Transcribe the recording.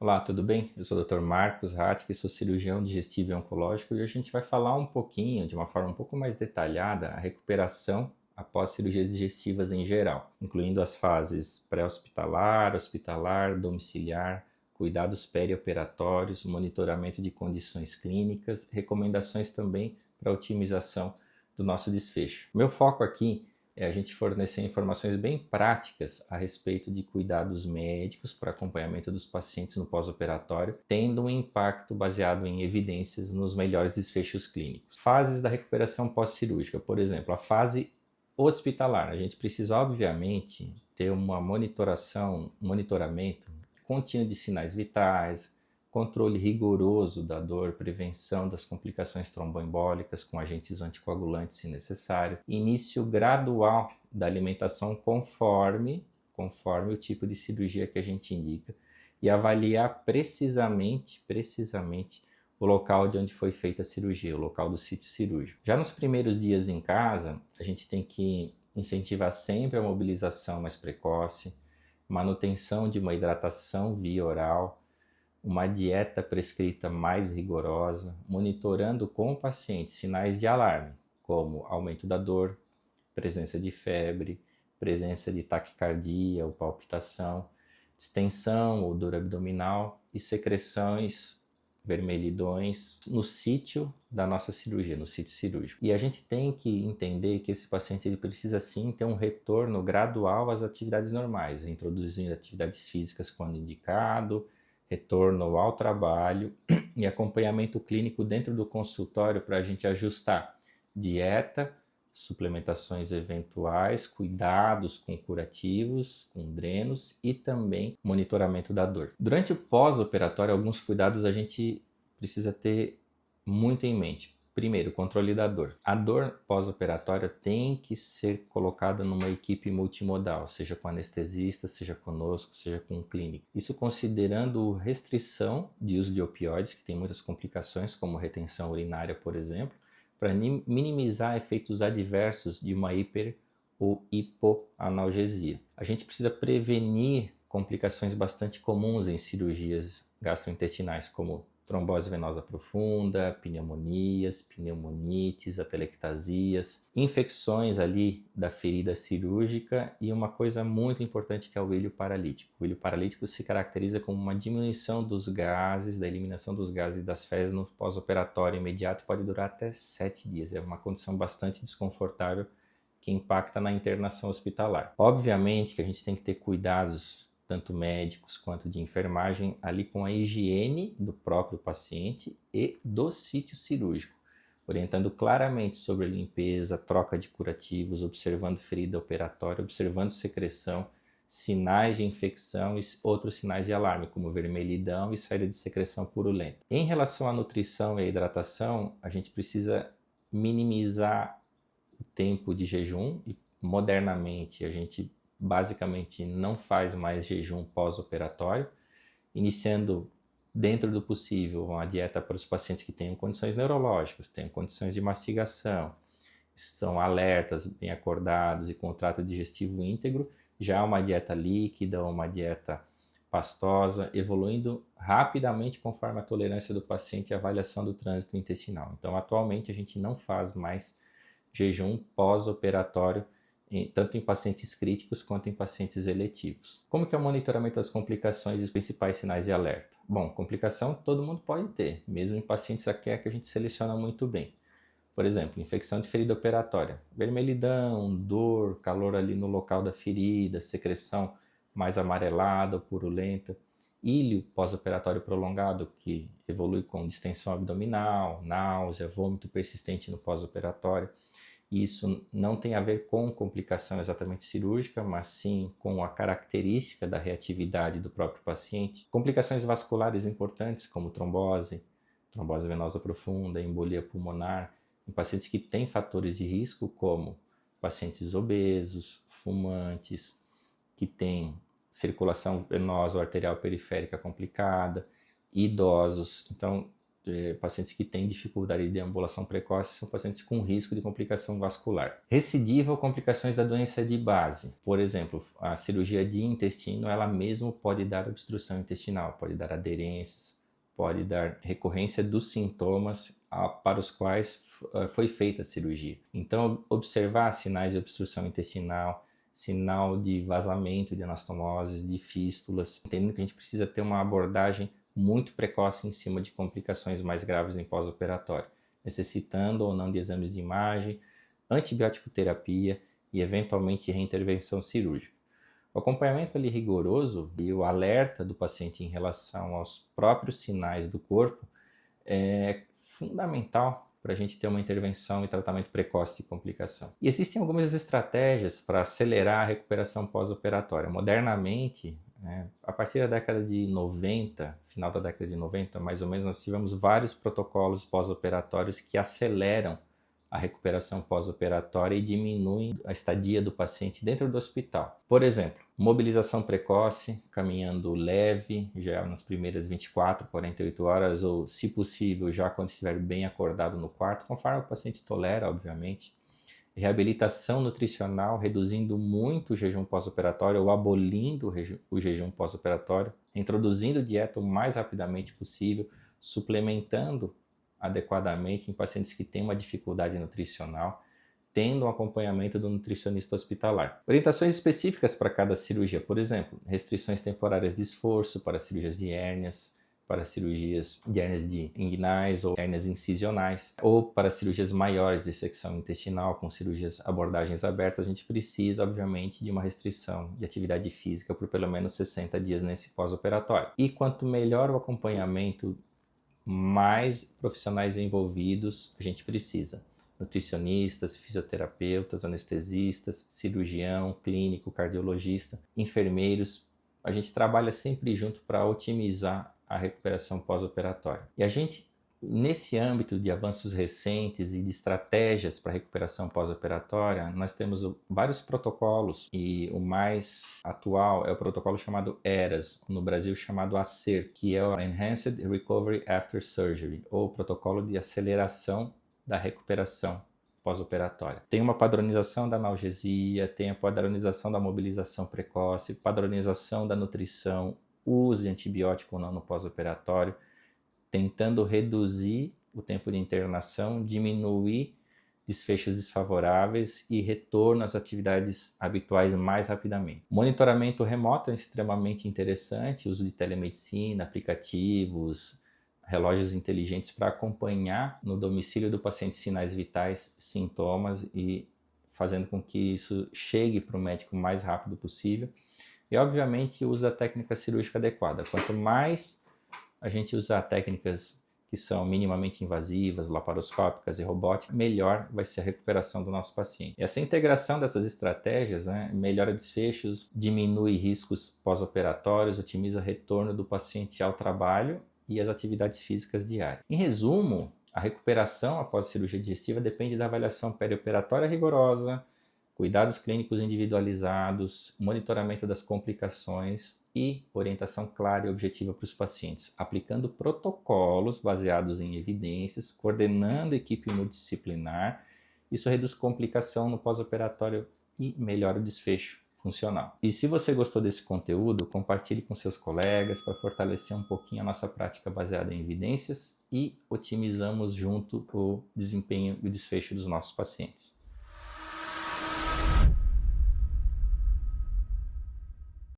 Olá, tudo bem? Eu sou o Dr. Marcos Ratke, sou cirurgião digestivo e oncológico e hoje a gente vai falar um pouquinho, de uma forma um pouco mais detalhada, a recuperação após cirurgias digestivas em geral, incluindo as fases pré-hospitalar, hospitalar, domiciliar, cuidados perioperatórios, monitoramento de condições clínicas, recomendações também para otimização do nosso desfecho. Meu foco aqui é a gente fornecer informações bem práticas a respeito de cuidados médicos para acompanhamento dos pacientes no pós-operatório, tendo um impacto baseado em evidências nos melhores desfechos clínicos. Fases da recuperação pós-cirúrgica, por exemplo, a fase hospitalar. A gente precisa, obviamente, ter uma monitoramento contínuo de sinais vitais, controle rigoroso da dor, prevenção das complicações tromboembólicas com agentes anticoagulantes se necessário, início gradual da alimentação conforme o tipo de cirurgia que a gente indica e avaliar precisamente o local de onde foi feita a cirurgia, o local do sítio cirúrgico. Já nos primeiros dias em casa, a gente tem que incentivar sempre a mobilização mais precoce, manutenção de uma hidratação via oral, uma dieta prescrita mais rigorosa, monitorando com o paciente sinais de alarme, como aumento da dor, presença de febre, presença de taquicardia ou palpitação, distensão ou dor abdominal e secreções vermelhidões no sítio da nossa cirurgia, no sítio cirúrgico. E a gente tem que entender que esse paciente ele precisa sim ter um retorno gradual às atividades normais, introduzindo atividades físicas quando indicado, retorno ao trabalho e acompanhamento clínico dentro do consultório para a gente ajustar dieta, suplementações eventuais, cuidados com curativos, com drenos e também monitoramento da dor. Durante o pós-operatório, alguns cuidados a gente precisa ter muito em mente. Primeiro, controle da dor. A dor pós-operatória tem que ser colocada numa equipe multimodal, seja com anestesista, seja conosco, seja com um clínico. Isso considerando restrição de uso de opioides, que tem muitas complicações, como retenção urinária, por exemplo, para minimizar efeitos adversos de uma hiper ou hipoanalgesia. A gente precisa prevenir complicações bastante comuns em cirurgias gastrointestinais, como trombose venosa profunda, pneumonias, pneumonites, atelectasias, infecções ali da ferida cirúrgica e uma coisa muito importante que é o ilho paralítico. O ilho paralítico se caracteriza como uma diminuição dos gases, da eliminação dos gases das fezes no pós-operatório imediato, pode durar até 7 dias. É uma condição bastante desconfortável que impacta na internação hospitalar. Obviamente que a gente tem que ter cuidados tanto médicos quanto de enfermagem, ali com a higiene do próprio paciente e do sítio cirúrgico, orientando claramente sobre a limpeza, troca de curativos, observando ferida operatória, observando secreção, sinais de infecção e outros sinais de alarme, como vermelhidão e saída de secreção purulenta. Em relação à nutrição e à hidratação, a gente precisa minimizar o tempo de jejum e modernamente a gente basicamente não faz mais jejum pós-operatório, iniciando dentro do possível uma dieta para os pacientes que tenham condições neurológicas, tenham condições de mastigação, estão alertas, bem acordados e com o trato digestivo íntegro, já uma dieta líquida ou uma dieta pastosa, evoluindo rapidamente conforme a tolerância do paciente e a avaliação do trânsito intestinal. Então, atualmente a gente não faz mais jejum pós-operatório, tanto em pacientes críticos quanto em pacientes eletivos. Como que é o monitoramento das complicações e os principais sinais de alerta? Bom, complicação todo mundo pode ter, mesmo em pacientes que a gente seleciona muito bem. Por exemplo, infecção de ferida operatória, vermelhidão, dor, calor ali no local da ferida, secreção mais amarelada ou purulenta, ilho pós-operatório prolongado, que evolui com distensão abdominal, náusea, vômito persistente no pós-operatório. Isso não tem a ver com complicação exatamente cirúrgica, mas sim com a característica da reatividade do próprio paciente. Complicações vasculares importantes, como trombose venosa profunda, embolia pulmonar, em pacientes que têm fatores de risco, como pacientes obesos, fumantes, que têm circulação venosa ou arterial periférica complicada, idosos. Então, pacientes que têm dificuldade de deambulação precoce são pacientes com risco de complicação vascular. Recidiva ou complicações da doença de base. Por exemplo, a cirurgia de intestino, ela mesmo pode dar obstrução intestinal, pode dar aderências, pode dar recorrência dos sintomas para os quais foi feita a cirurgia. Então, observar sinais de obstrução intestinal, sinal de vazamento de anastomoses, de fístulas, entendendo que a gente precisa ter uma abordagem muito precoce em cima de complicações mais graves em pós-operatório, necessitando ou não de exames de imagem, antibiótico terapia e eventualmente reintervenção cirúrgica. O acompanhamento ali rigoroso e o alerta do paciente em relação aos próprios sinais do corpo é fundamental para a gente ter uma intervenção e tratamento precoce de complicação. E existem algumas estratégias para acelerar a recuperação pós-operatória. Modernamente, a partir da década de 90, final da década de 90, mais ou menos, nós tivemos vários protocolos pós-operatórios que aceleram a recuperação pós-operatória e diminuem a estadia do paciente dentro do hospital. Por exemplo, mobilização precoce, caminhando leve, já nas primeiras 24, 48 horas, ou, se possível, já quando estiver bem acordado no quarto, conforme o paciente tolera, obviamente. Reabilitação nutricional, reduzindo muito o jejum pós-operatório ou abolindo o jejum pós-operatório, introduzindo dieta o mais rapidamente possível, suplementando adequadamente em pacientes que têm uma dificuldade nutricional, tendo um acompanhamento do nutricionista hospitalar. Orientações específicas para cada cirurgia, por exemplo, restrições temporárias de esforço para cirurgias de hérnias, para cirurgias de hérnias inguinais ou hérnias incisionais, ou para cirurgias maiores de secção intestinal, com cirurgias abordagens abertas, a gente precisa, obviamente, de uma restrição de atividade física por pelo menos 60 dias nesse pós-operatório. E quanto melhor o acompanhamento, mais profissionais envolvidos a gente precisa. Nutricionistas, fisioterapeutas, anestesistas, cirurgião, clínico, cardiologista, enfermeiros. A gente trabalha sempre junto para otimizar a recuperação pós-operatória. E a gente, nesse âmbito de avanços recentes e de estratégias para recuperação pós-operatória, nós temos vários protocolos e o mais atual é o protocolo chamado ERAS, no Brasil chamado ACER, que é o Enhanced Recovery After Surgery, ou protocolo de aceleração da recuperação pós-operatória. Tem uma padronização da analgesia, tem a padronização da mobilização precoce, padronização da nutrição, uso de antibiótico ou não no pós-operatório, tentando reduzir o tempo de internação, diminuir desfechos desfavoráveis e retorno às atividades habituais mais rapidamente. Monitoramento remoto é extremamente interessante, uso de telemedicina, aplicativos, relógios inteligentes para acompanhar no domicílio do paciente sinais vitais, sintomas e fazendo com que isso chegue para o médico o mais rápido possível. E, obviamente, usa a técnica cirúrgica adequada. Quanto mais a gente usar técnicas que são minimamente invasivas, laparoscópicas e robóticas, melhor vai ser a recuperação do nosso paciente. E essa integração dessas estratégias, melhora desfechos, diminui riscos pós-operatórios, otimiza o retorno do paciente ao trabalho e às atividades físicas diárias. Em resumo, a recuperação após cirurgia digestiva depende da avaliação perioperatória rigorosa, cuidados clínicos individualizados, monitoramento das complicações e orientação clara e objetiva para os pacientes, aplicando protocolos baseados em evidências, coordenando a equipe multidisciplinar. Isso reduz complicação no pós-operatório e melhora o desfecho funcional. E se você gostou desse conteúdo, compartilhe com seus colegas para fortalecer um pouquinho a nossa prática baseada em evidências e otimizamos junto o desempenho e o desfecho dos nossos pacientes.